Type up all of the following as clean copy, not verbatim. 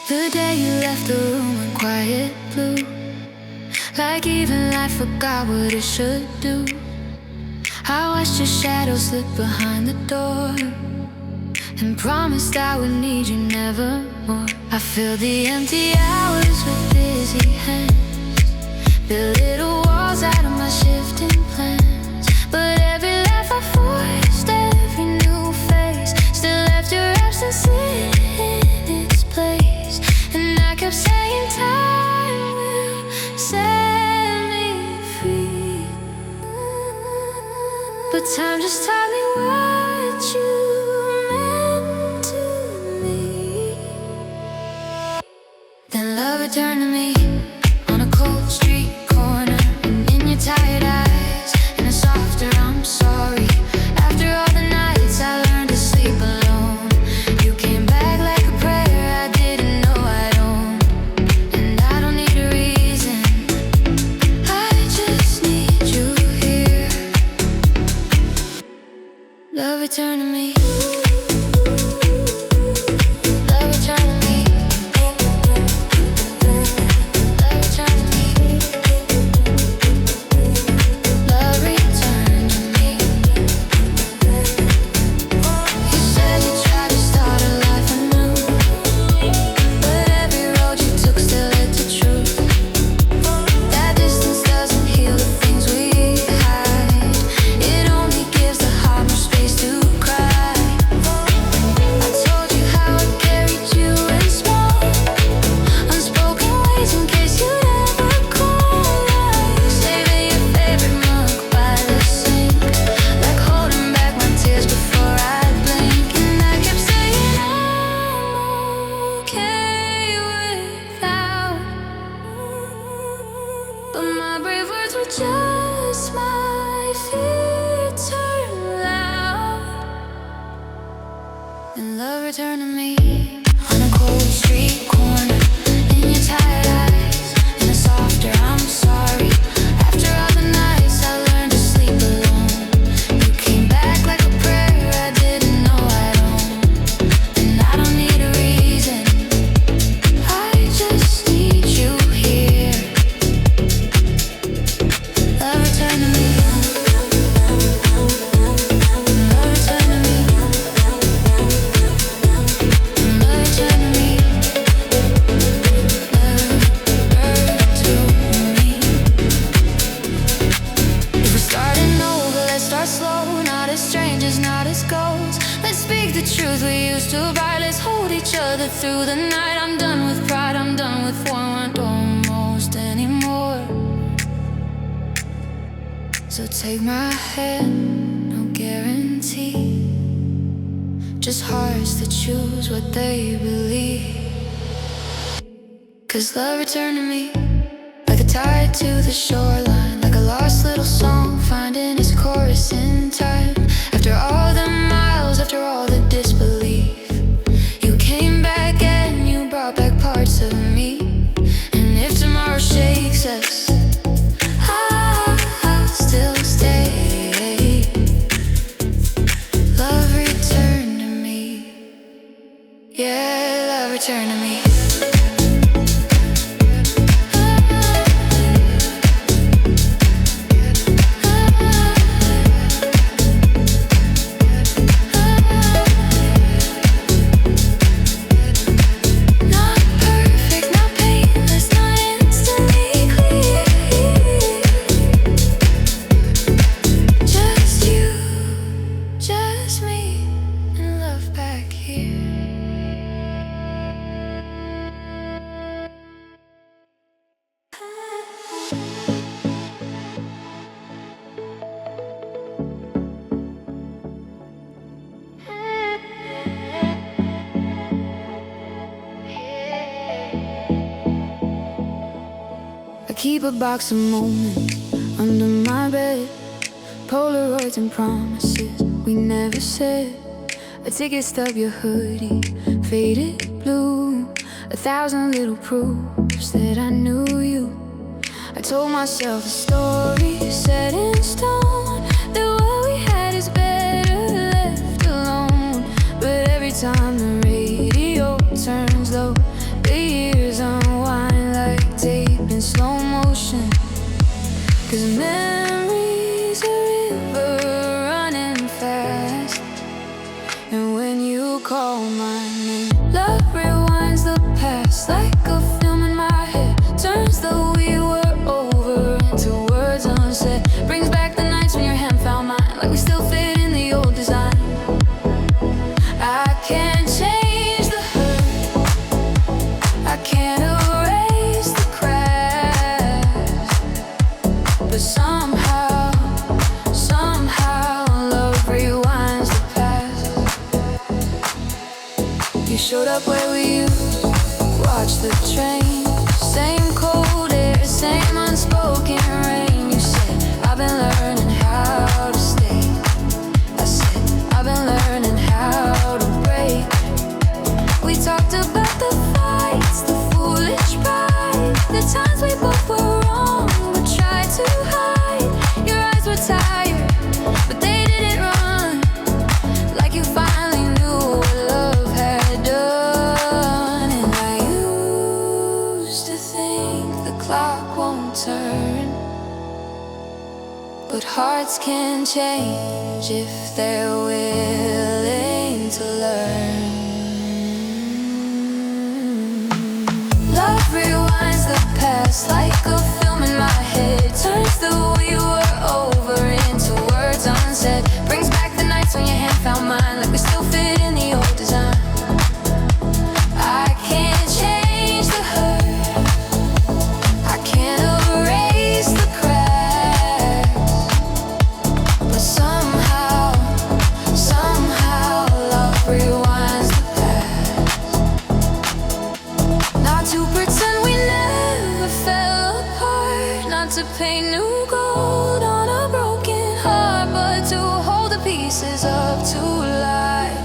The day you left the room in quiet blue, like even life forgot what it should do. I watched your shadow slip behind the door and promised I would need you never more. I filled the empty hours with busy hands, built little walls out of my shifting plans. But every laugh I forced, every new face still left your absence in its place. And I kept saying time will set me free, but time just taught me what you meant to me. Then love returned to me on a cold street corner, and in your tired eyes, and a softer I'm sorry. After all the nights I learned to sleep alone, you came back like a prayer I didn't know I'd own. And I don't need a reason, I just need you here. Love returned to me. Love returned to me. Love returned to me. Love returned to me. You said you tried to start a life anew, but every road you took still led to truth. That distance doesn't heal the things we hide, it only gives the heart more space to cry. I told you how I carried you in small, unspoken ways in case you'd ever call. Like saving your favorite mug by the sink, like holding back my tears before I blink. And I kept saying I'm okay without, but my brave words were just my fear turned loud. And love returned to me on a cold street corner, in your tired eyes, and a softer I'm sorry. After all the nights I learned to sleep alone, you came back like a prayer I didn't know I'd own. And I don't need a reason, I just need you here. Love returned to me. Love returned to me. Love returned to me. Love returned to me. If we're starting over, let's start slow. Not as strangers, not as ghosts. Let's speak the truth we used to write. Let's hold each other through the night. I'm done with pride, I'm done with want almost anymore. So take my hand, no guarantee, just hearts that choose what they believe. 'Cause love returned to me, like a tide to the shoreline, like a lost little song finding its chorus in time. After all the miles, after all the disbelief, you came back and you brought back parts of me. And if tomorrow shakes us, I'll still stay. Love returned to me. Yeah, love returned to me. Not perfect, not painless, not instantly clear. Just you, just me, and love back here. I keep a box of moments under my bed, Polaroids and promises we never said. A ticket stub, your hoodie, faded blue. 1,000 little proofs that I knew you. I told myself a story set in stone, that what we had is better left alone. But every time the radio turns low, the years unwind like tape in slow motion. 'Cause memories a river running fast, and when you call my name, love rewinds the past like a film in my head. Turns the we were over into words unsaid. Brings back the nights when your hand found mine, like we still fit in the old design. I can't change the hurt, I can't erase the cracks, but somehow love rewinds the past. You showed up where we used to watch the train. Same cold air, same unspoken rain. You said, I've been learning how to stay. I said, I've been learning how to break. We talked about the fights, the foolish pride, the times we both were wrong but tried to hide. Your eyes were tired, but they didn't run, like you finally knew what love had done. And I used to think the clock won't turn, but hearts can change if they're willing to learn. Love rewinds the past like a film in my head. Turns the we were over into words unsaid. Brings back the nights when your hand found mine, like we still fit in the old design. I can't change the hurt, I can't erase the cracks, but somehow love rewinds the past. Not to pretend we never fell apart, not to paint new gold on a broken heart, but to hold the pieces up to light,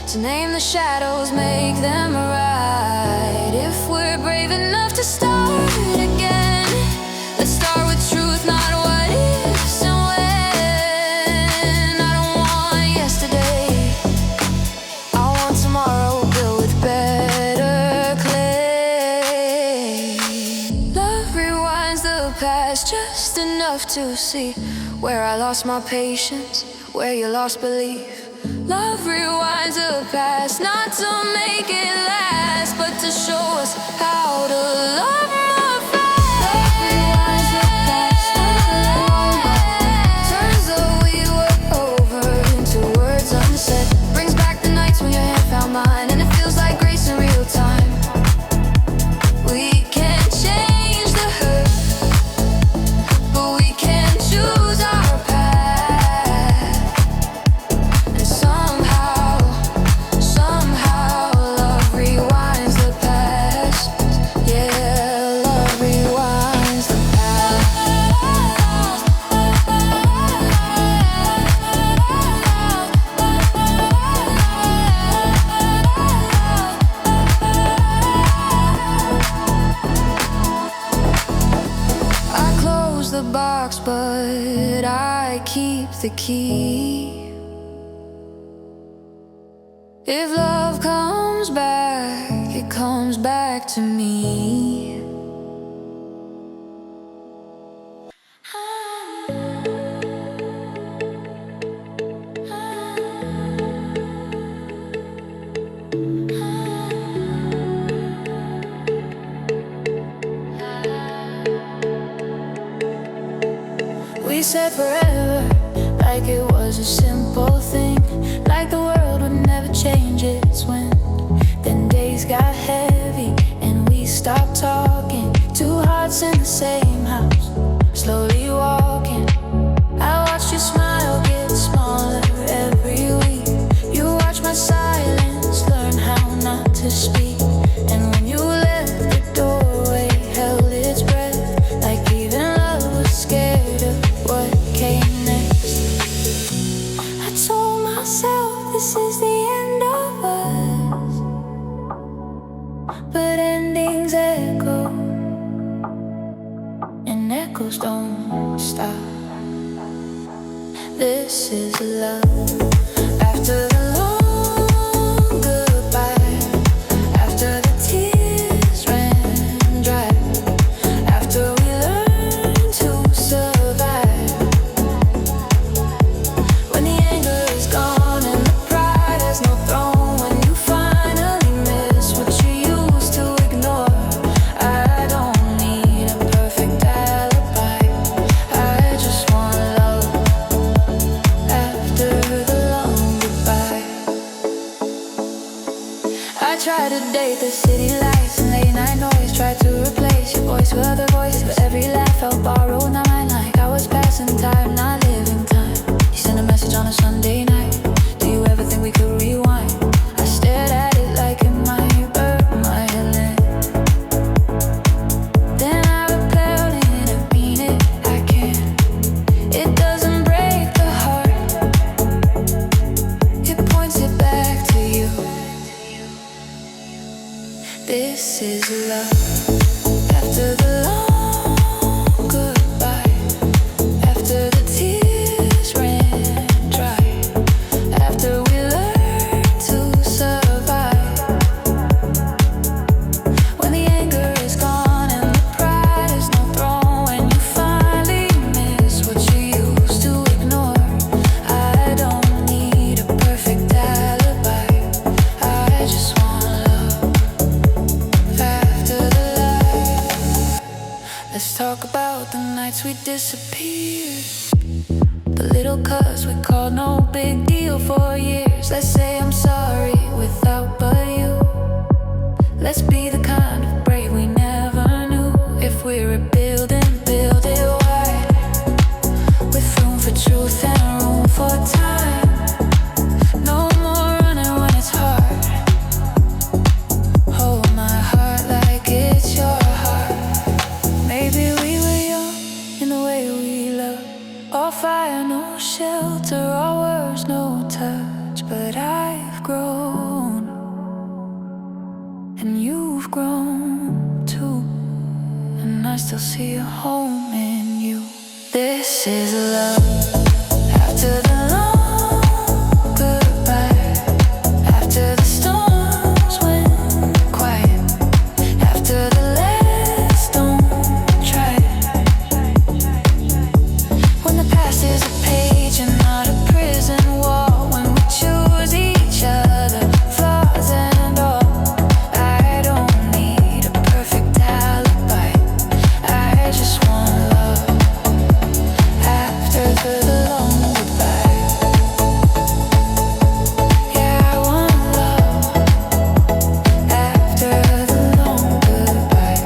to name the shadows, make them right. If we're brave enough to start again, let's start with truth, not what ifs and when. I don't want yesterday, I want tomorrow built with better clay. Love rewinds the past just enough to see where I lost my patience, where you lost belief. Love rewinds the past, not to make it last, but to show us how to love more fast. Love rewinds the past, turns the we were over into words unsaid. Brings back the nights when your hand found mine, and it feels like grace in real time. We can't change the hurt, but we can choose our path. And somehow love rewinds the past. Yeah, love rewinds the past. I close the box, but I keep the key. If love comes back, it comes back to me. We said forever, like it was a simple thing, like the world would never change its wind. Then days got heavy and we stopped talking. Two hearts in the same house, slowly walking. I watched your smile get smaller every week. You watched my silence, learn how not to speak. And when you left, the doorway held its breath, like even love was scared of what came next. I told myself this is the end of us, endings echo, and echoes don't stop. This is love. After the long goodbye, after the tears ran dry, after we learned to survive, when the anger is gone and the pride has no throne, when you finally miss what you used to ignore, I don't need a perfect alibi, I just want love after the long goodbye. I tried to date the city lights and late night noise, tried to replace your voice with other voices, but every laugh felt borrowed, not mine. Like I was passing time, not living time. You sent a message on a Sunday night. Do you ever think we could rewind? I stared at it like it might burn my head. Then I replied, and I mean it, I can't. It doesn't break the heart, it points it back to you. This is love. After the long goodbye, after the tears ran dry, after we learned to survive, when the anger is gone and the pride is no throne, when you finally miss what you used to ignore, I don't need a perfect alibi, I just want love after the light. Let's talk about the nights we disappeared, the little cuts we called no big deal for years. Let's say I'm sorry without but you. Let's be the kind of brave we never knew. If we're rebuilding, build it wide, with room for truth and room for time. No more running when it's hard. Hold my heart like it's your heart. Maybe we were young in the way we love, all fire, no shelter, all words, no touch. But I've grown, and you've grown too, and I still see a home in you. This is love. After the long goodbye, after the storms went quiet, after the last don't try, when the past is a page and not a prison wall, when we choose each other, flaws and all, I don't need a perfect alibi, I just want love after the long goodbye. Yeah, I want love after the long goodbye.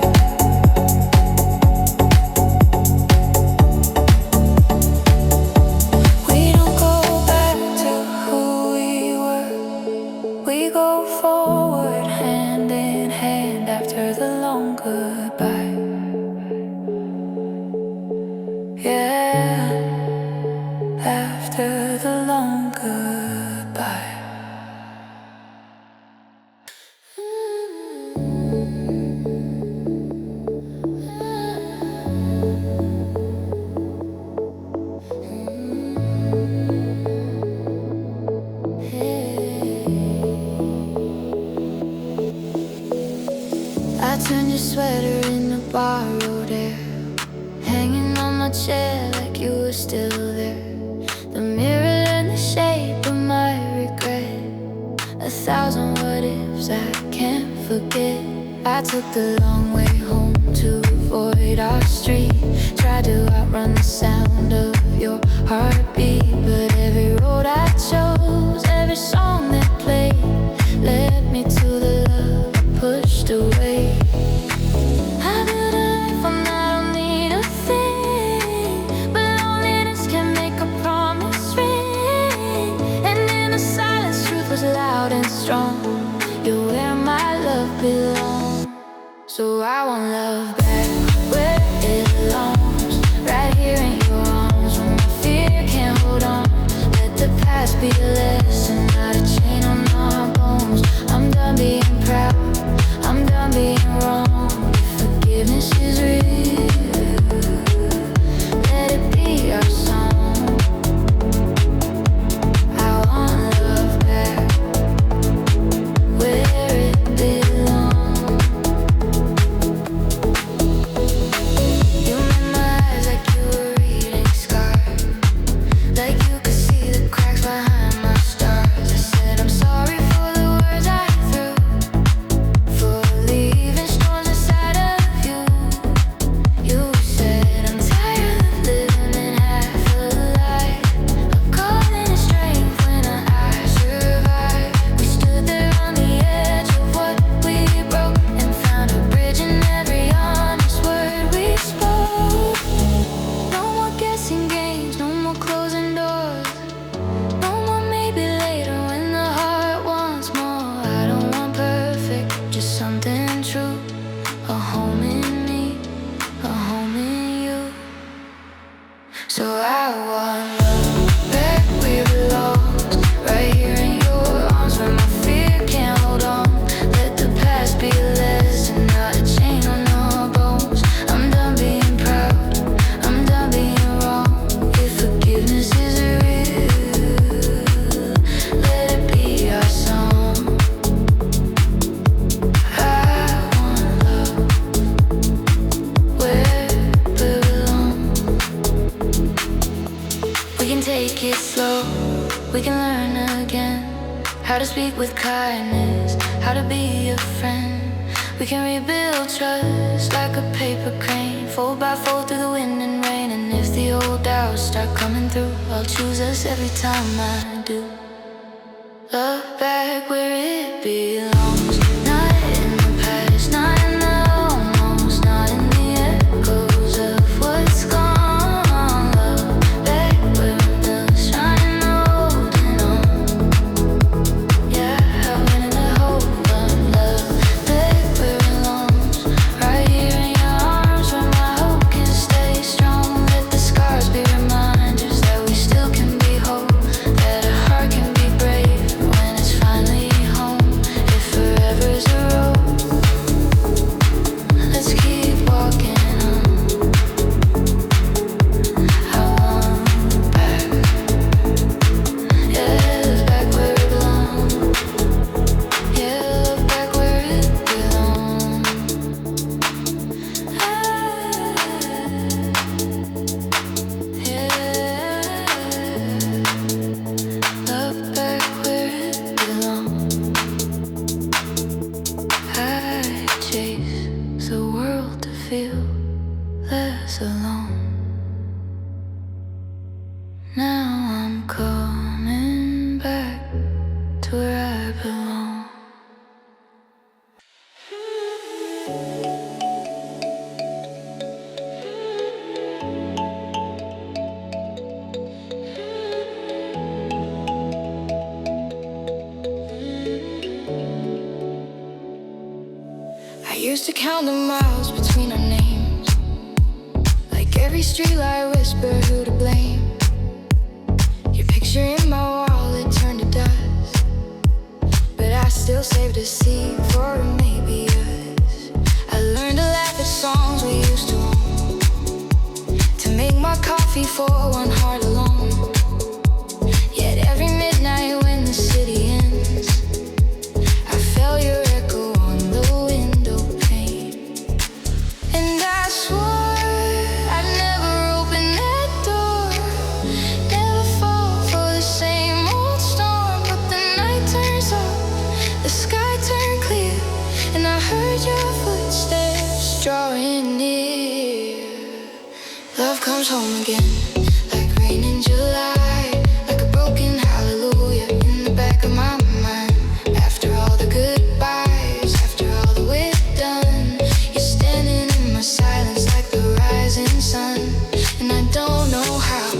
We don't go back to who we were, we go forward hand in hand after the long goodbye. Yeah, after the long goodbye. I turned your sweater into borrowed air, hanging on my chair like you were still there. The mirror and the shape of my regret, 1,000 what ifs I can't forget. I took the long way home to avoid our street, tried to outrun the sound of your heartbeat, but every road I chose, every song that played, led me to the love I pushed away. I built a life on I don't need a thing, but loneliness can make a promise ring. And in the silence, truth was loud and strong. You're where my love belongs. So I want love back where it belongs, right here in your arms, when my fear can't hold on. Let the past be a lesson, not a chain on our bones. I'm done being proud, I'm done being wrong. something true, a home in me, a home in you. So I want love back where it belongs, right here in your arms where my fear can't hold on. Let the past be a lesson, not a chain on our bones. I'm done being proud, I'm done being wrong. If forgiveness is real, let it be our song. I want love where it belongs. We can take it slow, we can learn again how to speak with kindness, how to be a friend. We can rebuild trust like a paper crane, fold by fold through the wind and rain. And if the old doubts start coming through, I'll choose us every time I do. Love back where it belongs, not in the past, not in the almost, not in the echoes of what's gone. Love back where the shine holding on. Yeah, when the hope of love back where it belongs, right here in your arms where my hope can stay strong. Let the scars be reminders that we still can be whole, that a heart can be brave when it's finally home. If forever's a road, let's keep walking on. I want back, yeah, back where it belongs. Yeah, back where it belongs. Yeah, love back where it belongs. I chase the world to feel less alone. Now I'm coming back to where I belong. I used to count the miles between our names, like every streetlight whisper who to blame. Your picture in my wall, it turned to dust, but I still saved a seat for maybe us. I learned to laugh at songs we used to own, to make my coffee for one heart alone. Yet every midnight when the city ends, I felt your echo on the window pane. And I swore I'd never open that door, never fall for the same old storm. But the night turns up, the sky turned clear, and I heard your footsteps drawing near. Love comes home again, like rain in July, like a broken hallelujah in the back of my mind. After all the goodbyes, after all that we've done, you're standing in my silence like the rising sun. And I don't know how,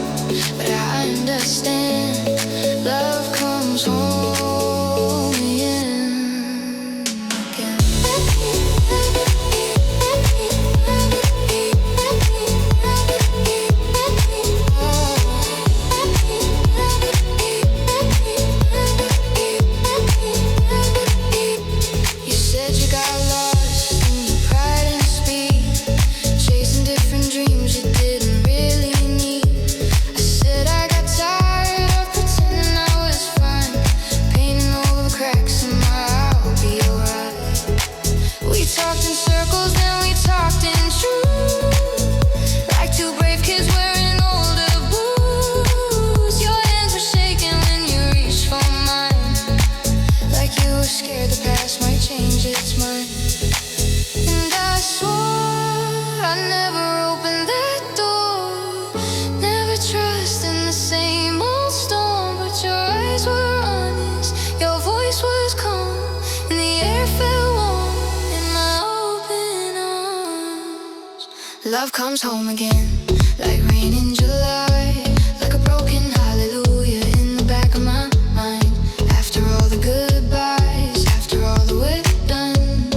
but I understand. Love comes home again. You said you got lost in your pride and speed, chasing different dreams you didn't really need. I said I got tired of pretending I was fine, painting over the cracks in my I'll be alright. We talked in circles, then we talked in truth, like two brave kids wearing older boots. Your hands were shaking when you reached for mine, like you were scared the past might change its mind. And I swore I'd never open that door, never trust in the same old storm. But your eyes were honest, your voice was calm, and the air felt warm in my open arms. Love comes home again, like rain in July, like a broken hallelujah in the back of my mind. After all the goodbyes, after all that we've done,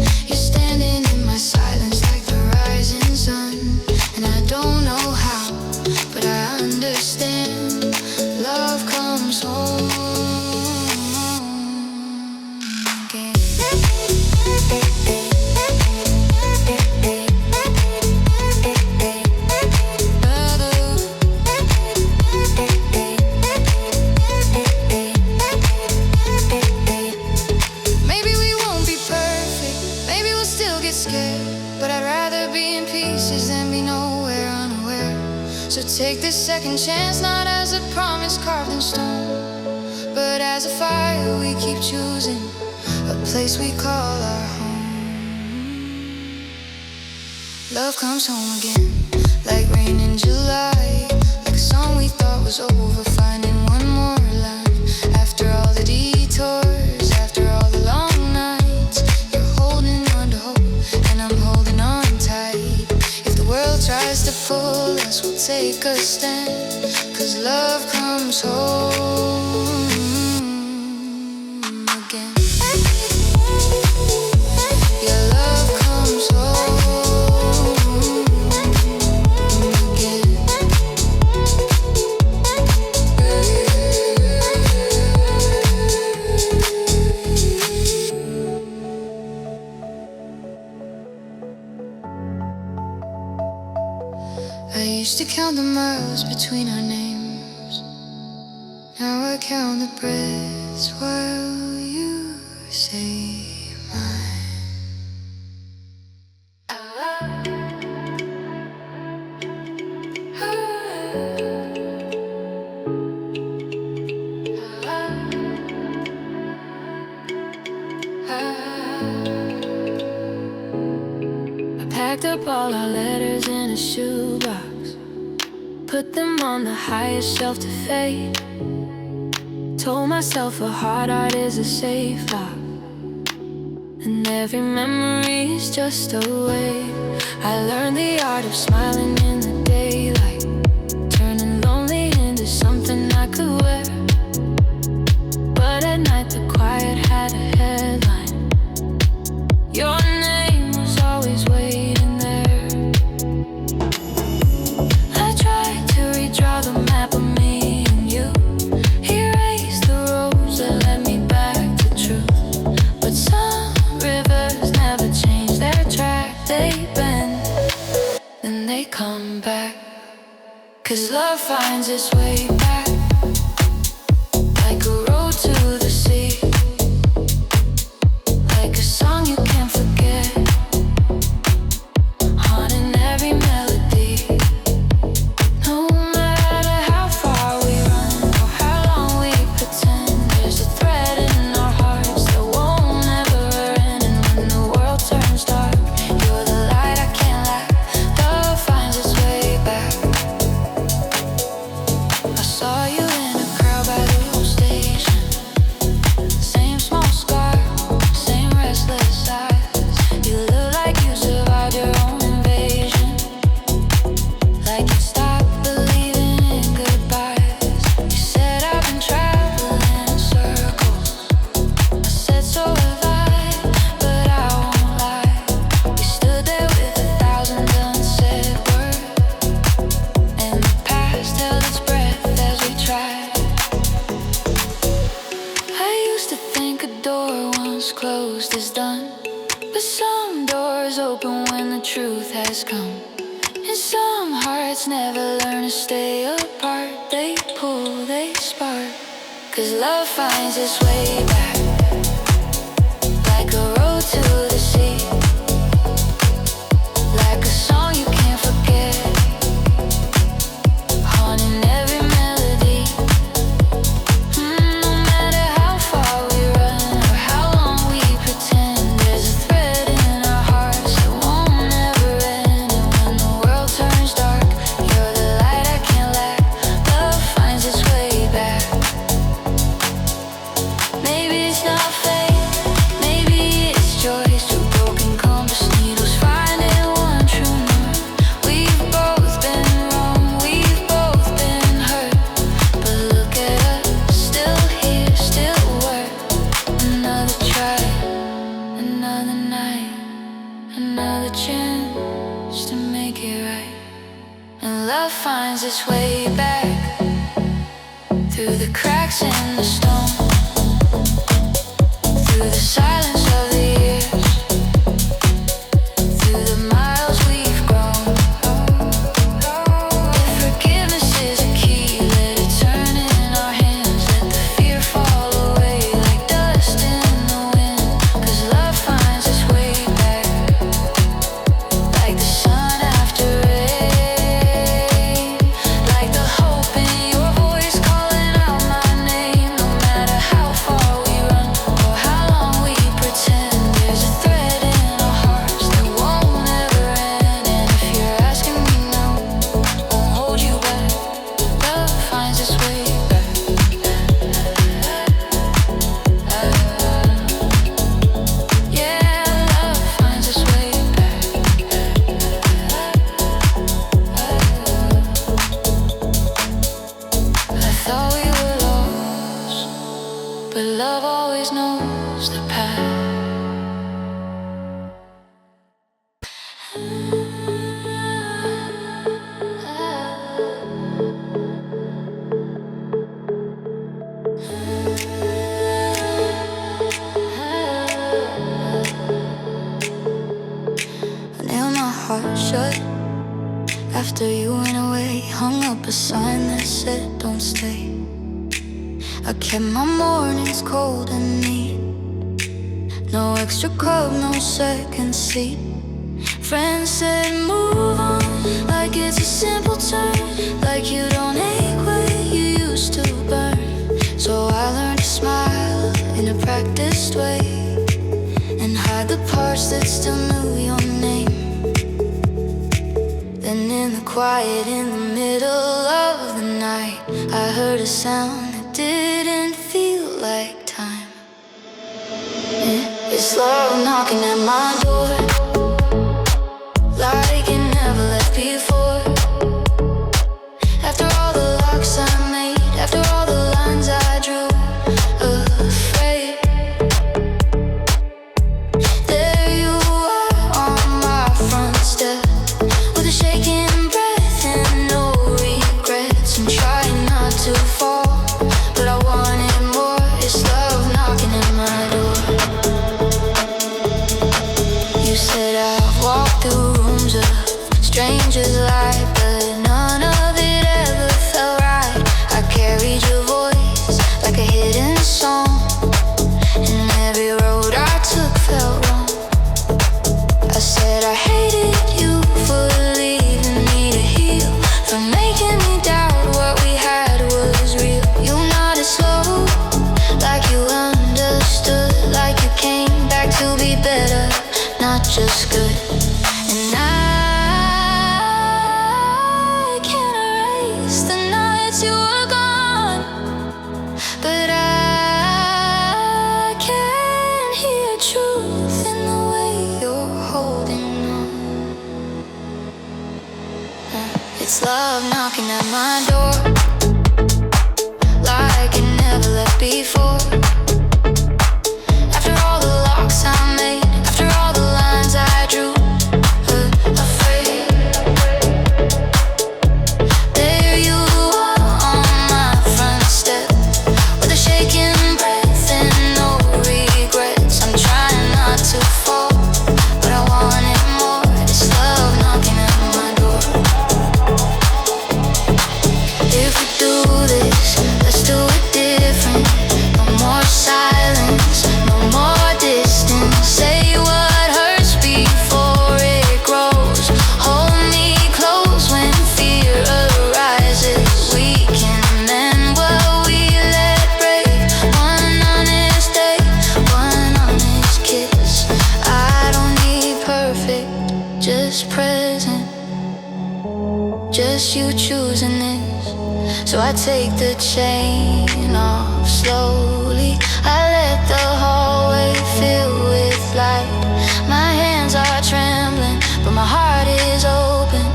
scared, but I'd rather be in pieces than be nowhere unaware. So take this second chance, not as a promise carved in stone, but as a fire we keep choosing, a place we call our home. Love comes home again, like rain in July, like a song we thought was over, finding one more line. After all the detours, after all the long nights, you're holding on to hope, and I'm holding on tight. If the world tries to pull us, we'll take a stand, 'cause love comes home again. Yeah, love comes home again. I used to count the miles between our names. Now I count the breaths while you say mine. I packed up all our letters in a shoebox, put them on the highest shelf to fade. Told myself a hard heart is a safe lock, and every memory's just a wave. I learned the art of smiling in the daylight, turning lonely into something I could wear. But at night the quiet had a headline. Your name was always waiting there. I tried to redraw the map of me and you, erase the roads that led me back to truth. But some rivers never change their track. They bend, then they come back, 'cause love finds its way back, like a road to the sea, like a song you can't forget, haunting every melody. No matter how far we run or how long we pretend, there's a thread in our hearts that won't ever end. And when the world turns dark, you're the light I can't lack. Love finds its way back. I saw you in a crowd by the old station, same small scar, same restless eyes. You look like you survived your own invasion, like you stopped believing in goodbyes. You said I've been traveling in circles. I said so have I, but I won't lie. We stood there with 1,000 unsaid words, and the past held its breath as we tried. I used to think a door once closed is done, but some doors open when the truth has come. And some hearts never learn to stay apart. They pull, they spark, 'cause love finds its way back, like a road to the sea, like a song you can't forget, haunting every melody. No matter how far we run or how long we pretend, there's a thread in our hearts that won't ever end. And when the world turns dark, you're the light I can't lack. Love finds its way back. Maybe it's not fate, maybe it's choice. Two broken compass needles finding one true north. We've both been wrong, we've both been hurt, but look at us, still here, still worth another try, another night, another chance to make it right. And love finds its way back, through the cracks in the stone, through the silence of the years, through the miles we've grown. If forgiveness is a key, let it turn in our hands. Let the fear fall away like dust in the wind, 'cause love finds its way back. heart shut. After you went away, hung up a sign that said don't stay. I kept my mornings cold and neat. No extra cup, no second seat. Friends said move on, like it's a simple turn, like you don't ache where you used to burn. So I learned to smile in a practiced way and hide the parts that still knew your name. Then in the quiet, in the middle of the night, I heard a sound that didn't feel like time. It's love knocking at my door, like it never left before. After all the locks I made, after all the lines I drew, afraid. There you are on my front step, with a shaking breath and no regrets. I'm trying not to fall, but I wanted more. It's love knocking at my door. You said I've walked through rooms of strangers' light, but none of it ever felt right. I carried your voice like a hidden song, and every road I took felt wrong. I said I hated you for leaving me to heal, for making me doubt what we had was real. You nodded slow, like you understood, like you came back to be better, not just good. And I can't erase the nights you were gone, but I can hear truth in the way you're holding on. It's love knocking at my door, like it never left before. After all the locks I made, after all the lines I drew, afraid. There you are on my front step, with a shaking breath and no regrets. I'm trying not to fall, but I wanted more. It's love knocking at my door. If we do this, let's do it different. No more silence, no more distance. Say what hurts before it grows. Hold me close when fear arises. We can mend what we let break. One honest day, one honest kiss. I don't need perfect, just present, just you choosing this. So I take the chain off slowly. I let the hallway fill with light. My hands are trembling, but my heart is open,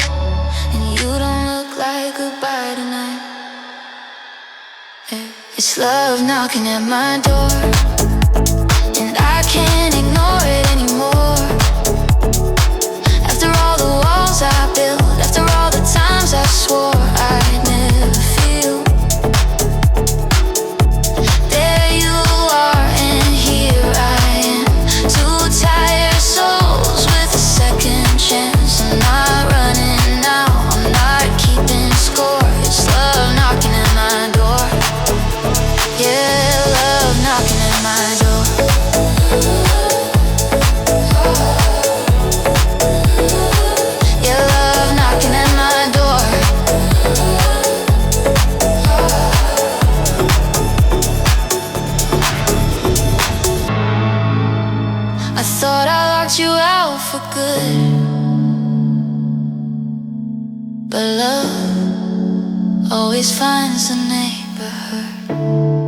and you don't look like goodbye tonight. It's love knocking at my door, and I can't ignore it anymore. After all the walls I built, after all the times I swore I'd never feel. There you are, and here I am, two tired souls with a second chance. I'm not running now, I'm not keeping score. It's love knocking at my door. Yeah, love knocking at my door. Yeah, love knocking at my door. I thought I locked you out for good, but love always finds a neighborhood.